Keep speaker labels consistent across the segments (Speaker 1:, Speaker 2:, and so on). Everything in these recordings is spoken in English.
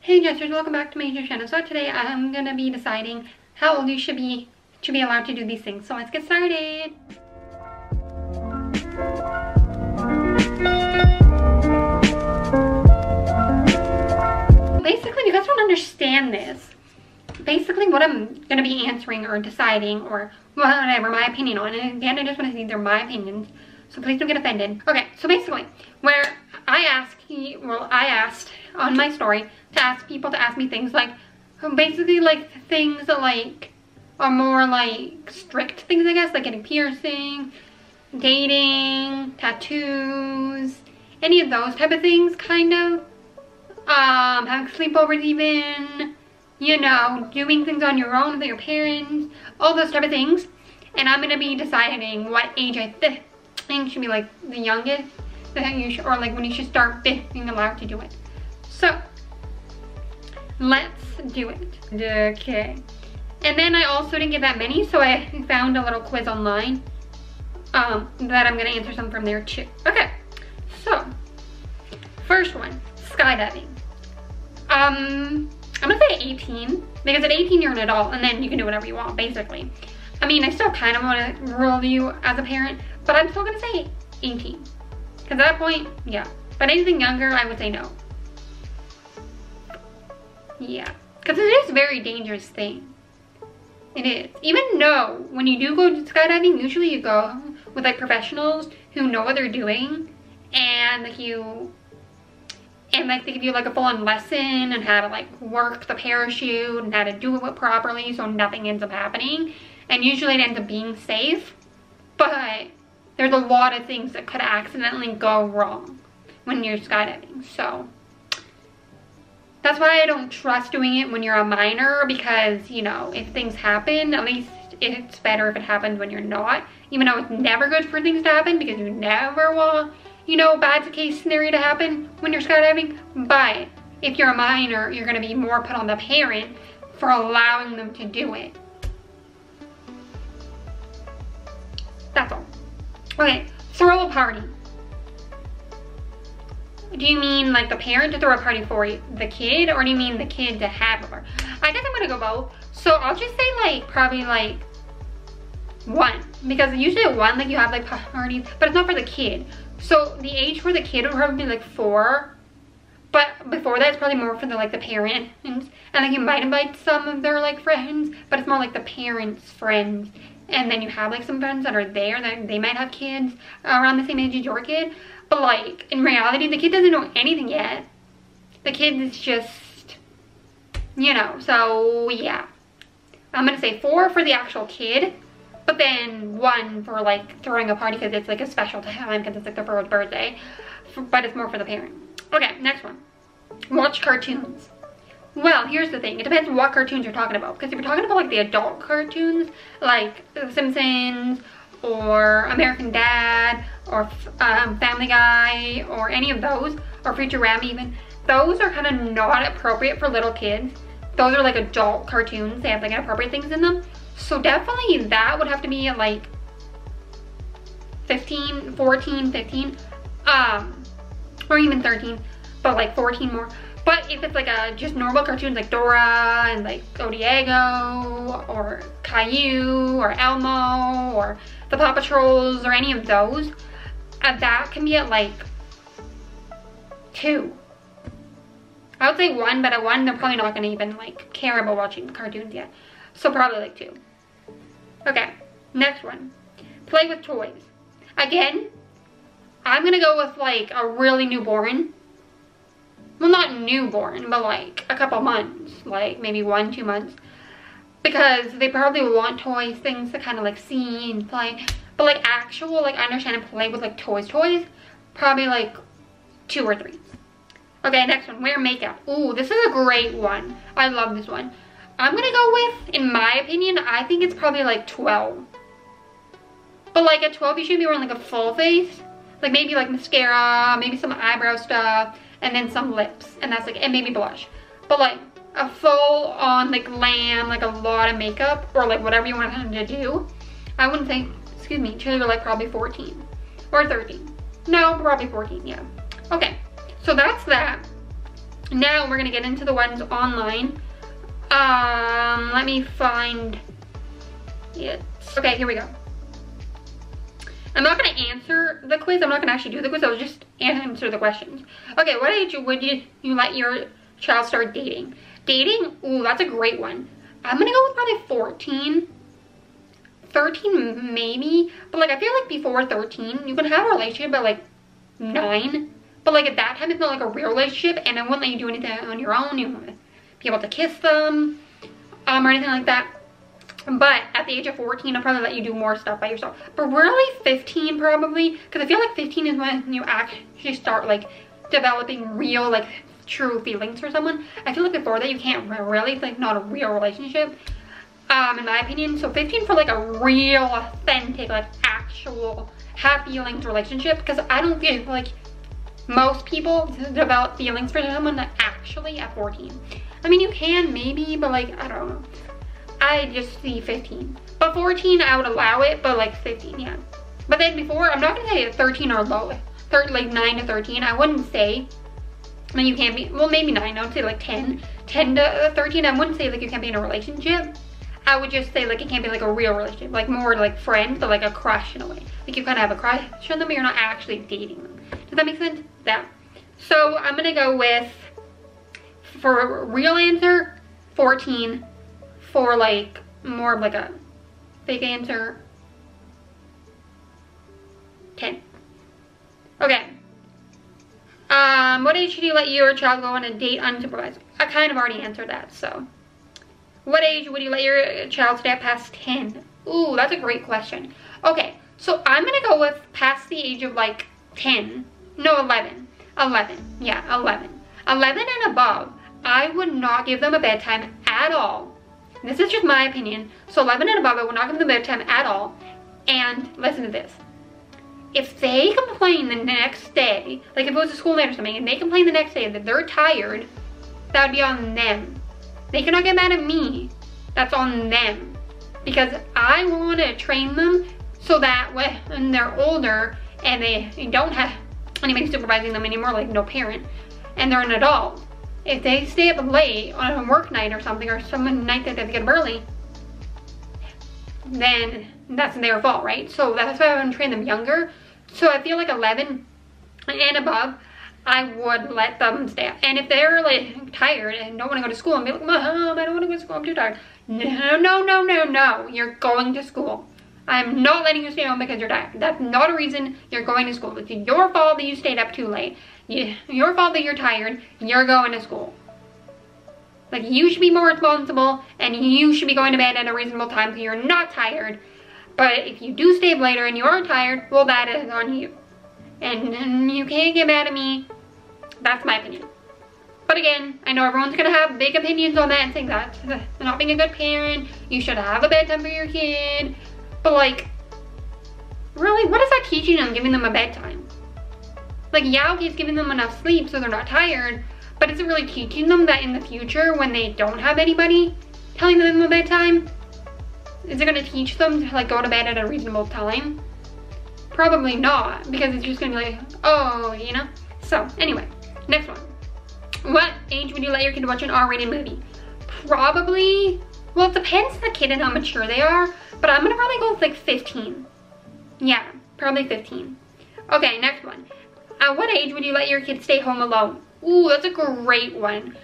Speaker 1: Hey Jesters, welcome back to my YouTube channel. So today I'm gonna be deciding how old you should be to be allowed to do these things. So let's get started. Basically, if you guys don't understand this, basically what I'm gonna be answering or deciding or whatever my opinion on, and again I just want to say they're my opinions, so please don't get offended. Okay, so basically where I asked on my story to ask people to ask me things like, basically like things that like are more like strict things, I guess, like getting piercing, dating, tattoos, any of those type of things, kind of, having sleepovers even, you know, doing things on your own with your parents, all those type of things. And I'm gonna be deciding what age I think should be like the youngest that you should, or like when you should start being allowed to do it. So let's do it. Okay. And then I also didn't get that many, so I found a little quiz online that I'm gonna answer some from there too. Okay, so first one, skydiving. I'm gonna say 18, because at 18 you're an adult and then you can do whatever you want, basically. I mean, I still kind of want to rule you as a parent, but I'm still gonna say 18. Because at that point, yeah. But anything younger, I would say no. Yeah, because it is a very dangerous thing. It is. Even though when you do go to skydiving, usually you go with like professionals who know what they're doing, and like they give you like a full-on lesson on how to like work the parachute and how to do it properly so nothing ends up happening. And usually it ends up being safe, but there's a lot of things that could accidentally go wrong when you're skydiving. So that's why I don't trust doing it when you're a minor, because, you know, if things happen, at least it's better if it happens when you're not. Even though it's never good for things to happen, because you never want, you know, bad case scenario to happen when you're skydiving. But if you're a minor, you're going to be more put on the parent for allowing them to do it. That's all. Okay, throw a party. Do you mean like the parent to throw a party for the kid, or do you mean the kid to have a party? I guess I'm gonna go both. So I'll just say like probably like 1, because usually at 1 like you have like parties, but it's not for the kid. So the age for the kid would probably be like 4, but before that it's probably more for the like the parent, and like you might invite some of their like friends, but it's more like the parents' friends. And then you have like some friends that are there that they might have kids around the same age as your kid. But like in reality, the kid doesn't know anything yet. The kid is just, you know, so yeah. I'm gonna say 4 for the actual kid, but then 1 for like throwing a party because it's like a special time, because it's like their first birthday. But it's more for the parent. Okay, next one. Watch cartoons. Well, here's the thing. It depends what cartoons you're talking about. Because if you're talking about like the adult cartoons, like The Simpsons, or American Dad, or Family Guy, or any of those, or Futurama even, those are kind of not appropriate for little kids. Those are like adult cartoons. They have like inappropriate things in them. So definitely that would have to be at like 15, 14, 15, or even 13, but like 14 more. But if it's like just normal cartoons like Dora and like Go Diego or Caillou or Elmo or the Paw Patrols or any of those, that can be at like 2. I would say 1, but at 1 they're probably not gonna even like care about watching cartoons yet. So probably like 2. Okay, next one. Play with toys. Again, I'm gonna go with like a really newborn. Well, not newborn, but like a couple months, like maybe 1-2 months, because they probably want toys, things to kind of like see and play. But like actual, like understand and play with like toys, probably like 2 or 3. Okay, next one, wear makeup. Ooh, this is a great one. I love this one. I'm gonna go with, in my opinion, I think it's probably like 12. But like at 12, you should be wearing like a full face, like maybe like mascara, maybe some eyebrow stuff, and then some lips, and that's like, and maybe blush. But like a full on like glam, like a lot of makeup, or like whatever you want them to do, I wouldn't say, excuse me, children are like probably 14 or 13. No, probably 14, yeah. Okay, so that's that. Now we're gonna get into the ones online. Let me find it. Okay, here we go. I'm not gonna answer the quiz. I'm not gonna actually do the quiz. I'll just answer the questions. Okay, what age would you let your child start dating? Dating? Ooh, that's a great one. I'm gonna go with probably 14. 13 maybe, but like I feel like before 13 you can have a relationship at like 9, but like at that time it's not like a real relationship, and I wouldn't let you do anything on your own. You wouldn't be able to kiss them or anything like that. But at the age of 14 I'll probably let you do more stuff by yourself, but really 15 probably, because I feel like 15 is when you actually start like developing real like true feelings for someone. I feel like before that you can't really, like, not a real relationship, in my opinion. So 15 for like a real authentic like actual have feelings relationship, because I don't feel like most people develop feelings for someone actually at 14. I mean, you can maybe, but like I don't know, I just see 15. But 14 I would allow it, but like 15, yeah. But then before, I'm not gonna say 13 or low, like 9 to 13. I wouldn't say like you can't be, well maybe 9, I would say like 10 to 13. I wouldn't say like you can't be in a relationship. I would just say like it can't be like a real relationship, like more like friends, but like a crush in a way. Like you kind of have a crush on them, but you're not actually dating them. Does that make sense? Yeah. So I'm gonna go with, for a real answer, 14. For like more of like a fake answer, 10. Okay. What age should you let your child go on a date unsupervised? I kind of already answered that, so. What age would you let your child stay at past 10? Ooh, that's a great question. Okay, so I'm gonna go with past the age of like 10. No, 11. 11, yeah, 11. 11 and above, I would not give them a bedtime at all. This is just my opinion. So 11 and above, I would not give them bedtime at all. And listen to this. If they complain the next day, like if it was a school night or something, and they complain the next day that they're tired, that would be on them. They cannot get mad at me. That's on them. Because I want to train them so that when they're older and they don't have anybody supervising them anymore, like no parent, and they're an adult, if they stay up late on a work night or something, or some night that they have to get up early, then that's their fault, right? So that's why I want to train them younger. So I feel like 11 and above, I would let them stay up. And if they're like tired and don't want to go to school and be like, Mom, I don't want to go to school, I'm too tired. No, no, no, no, no, you're going to school. I'm not letting you stay home because you're tired. That's not a reason you're going to school. It's your fault that you stayed up too late. Your fault that you're tired. You're going to school. Like, you should be more responsible, and you should be going to bed at a reasonable time so you're not tired. But if you do stay up later and you are tired, well, that is on you. And you can't get mad at me. That's my opinion. But again, I know everyone's gonna have big opinions on that and think that's not being a good parent. You should have a bedtime for your kid. But like, really, what is that teaching them, giving them a bedtime? Like, yeah, okay, it's giving them enough sleep so they're not tired, but is it really teaching them that in the future when they don't have anybody telling them a bedtime? Is it gonna teach them to like go to bed at a reasonable time? Probably not, because it's just gonna be like, oh, you know? So, anyway, next one. What age would you let your kid watch an R-rated movie? Probably, well, it depends on the kid and how mature they are, but I'm gonna probably go with like 15. Yeah, probably 15. Okay, next one. At what age would you let your kid stay home alone? Ooh, that's a great one.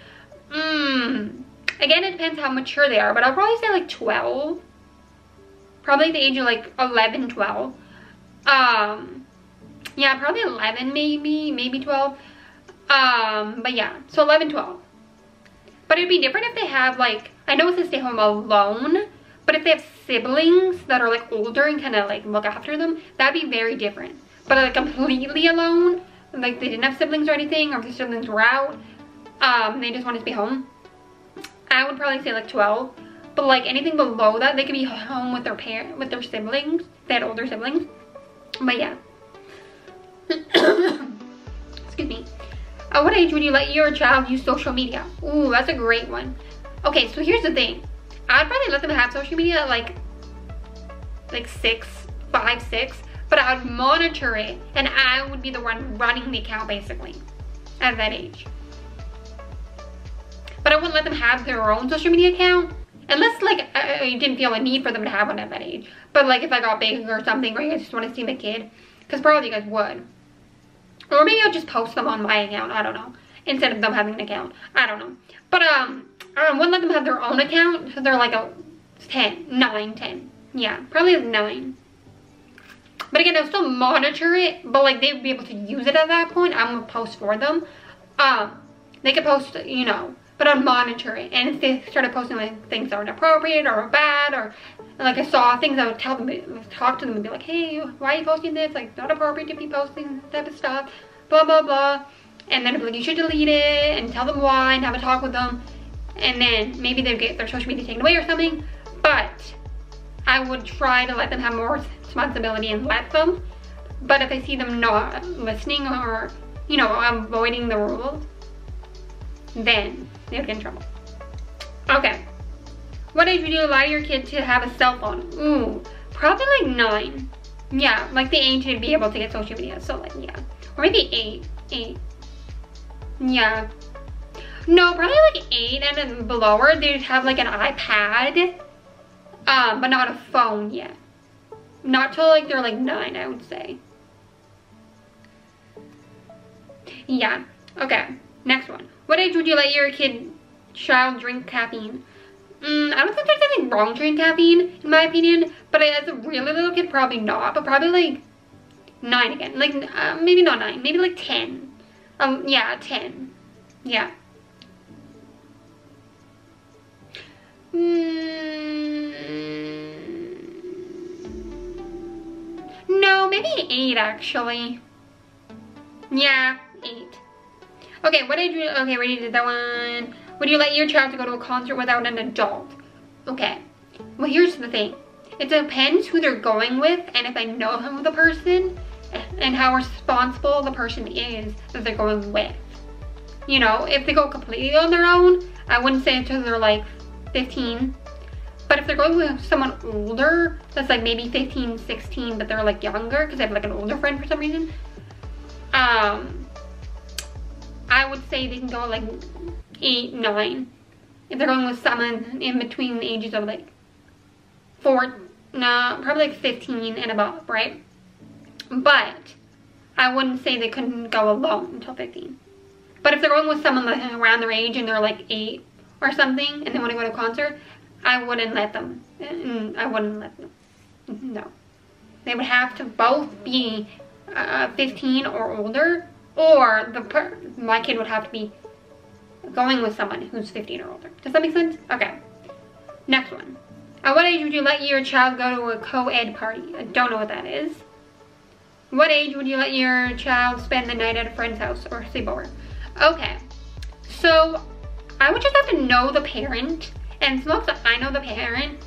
Speaker 1: Again, it depends how mature they are, but I'll probably say like 12. Probably the age of like 11, 12. Yeah, probably 11 maybe 12. But yeah, so 11, 12. But it'd be different if they have like, I know it says stay home alone, but if they have siblings that are like older and kind of like look after them, that'd be very different. But like completely alone, like they didn't have siblings or anything, or if the siblings were out, they just wanted to be home, I would probably say like 12. But like anything below that, they could be home with their siblings. They had older siblings. But yeah. Excuse me. At what age would you let your child use social media? Ooh, that's a great one. Okay, so here's the thing. I'd probably let them have social media at like 5, 6. But I would monitor it, and I would be the one running the account basically at that age. wouldn't let them have their own social media account. Unless, like, you didn't feel a need for them to have one at that age. But, like, if I got big or something, or you guys just want to see the kid. Because probably you guys would. Or maybe I'll just post them on my account. I don't know. Instead of them having an account. I don't know. But, I wouldn't let them have their own account. So they're like a 9, 10. Yeah, probably 9. But again, I'll still monitor it. But, like, they would be able to use it at that point. I'm going to post for them. They could post, you know. But I'd monitor it, and if they started posting like things that are inappropriate or bad, or like I saw things, I would tell them, talk to them and be like, hey, why are you posting this? Like, it's not appropriate to be posting this type of stuff, blah, blah, blah. And then I'd be like, you should delete it, and tell them why, and have a talk with them. And then maybe they'd get their social media taken away or something. But I would try to let them have more responsibility and let them. But if I see them not listening or, you know, avoiding the rules, then they would get in trouble. Okay. What age would you allow your kid to have a cell phone? Ooh, probably like 9. Yeah, like the age to be able to get social media. So like, yeah. Or maybe 8. Yeah. No, probably like 8 and then below they'd have like an iPad. But not a phone yet. Not till like they're like 9, I would say. Yeah. Okay. Next one. What age would you let your child drink caffeine? I don't think there's anything wrong drinking caffeine, in my opinion. But as a really little kid, probably not. But probably like 9 again. Like, maybe not 9. Maybe like 10. Yeah, 10. Yeah. No, maybe 8 actually. Yeah, 8. Okay, what age, okay, we did that one. Would you let your child to go to a concert without an adult? Okay, well here's the thing. It depends who they're going with and if I know the person and how responsible the person is that they're going with. You know, if they go completely on their own, I wouldn't say until they're like 15. But if they're going with someone older, that's like maybe 15, 16, but they're like younger, because I have like an older friend for some reason. I would say they can go like 8, 9. If they're going with someone in between the ages of like 4, no, probably like 15 and above, right? But I wouldn't say they couldn't go alone until 15. But if they're going with someone around their age and they're like 8 or something and they want to go to a concert, I wouldn't let them. I wouldn't let them. No. They would have to both be 15 or older, or my kid would have to be going with someone who's 15 or older. Does that make sense? Okay. Next one. At what age would you let your child go to a co-ed party? I don't know what that is. What age would you let your child spend the night at a friend's house or sleepover? Okay. So I would just have to know the parent. And as long as I know the parent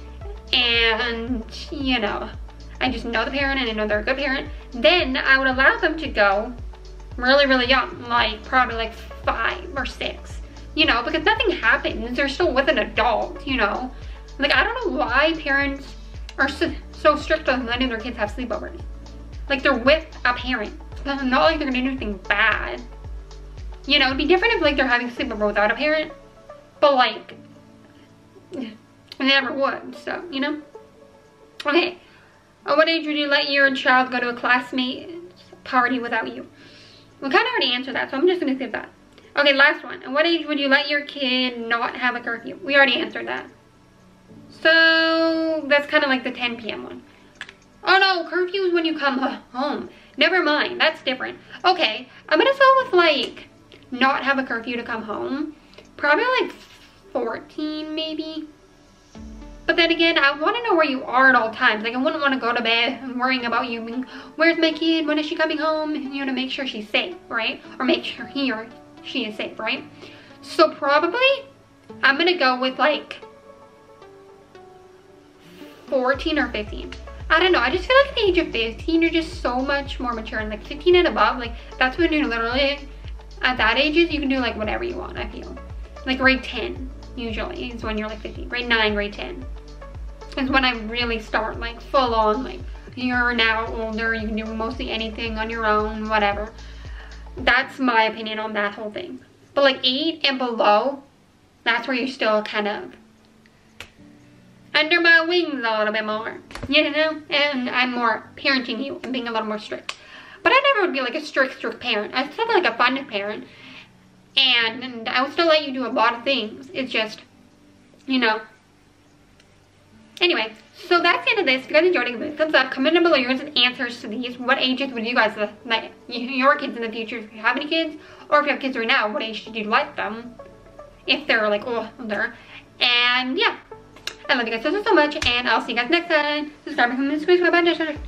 Speaker 1: and, you know, I just know the parent and I know they're a good parent, then I would allow them to go really, really young, like probably like 5 or 6, you know, because nothing happens. They're still with an adult, you know. Like, I don't know why parents are so strict on letting their kids have sleepovers. Like, they're with a parent. It's not like they're gonna do anything bad. You know, it'd be different if like they're having a sleepover without a parent, but like, they never would, so, you know. Okay, at what age would you let your child go to a classmate's party without you? We kind of already answered that, so I'm just gonna skip that. Okay, last one. At what age would you let your kid not have a curfew? We already answered that. So that's kind of like the 10 p.m. one. Oh no, curfew is when you come home. Never mind, that's different. Okay, I'm gonna go with like not have a curfew to come home. Probably like 14 maybe. But then again, I want to know where you are at all times. Like, I wouldn't want to go to bed and worrying about you being, where's my kid? When is she coming home? You know, to make sure she's safe, right? Or make sure he or she is safe, right? So probably, I'm going to go with like 14 or 15. I don't know. I just feel like at the age of 15, you're just so much more mature. And like 15 and above, like that's when you're literally, at that ages, you can do like whatever you want, I feel. Like grade 10. Usually is when you're like 15. Grade 9, grade 10 is when I really start like full on, like you're now older, you can do mostly anything on your own, whatever. That's my opinion on that whole thing. But like 8 and below, that's where you're still kind of under my wings a little bit more, you know? And I'm more parenting you and being a little more strict. But I never would be like a strict parent. I was still like a fun parent. And I would still let you do a lot of things. It's just, you know. Anyway, so that's the end of this. If you guys enjoyed it, give it a thumbs up. Comment down below your answers to these. What ages would you guys let your kids in the future, if you have any kids? Or if you have kids right now, what age should you let them? If they're like older. And yeah. I love you guys so much, and I'll see you guys next time. Subscribe if you miss me. Bye bye.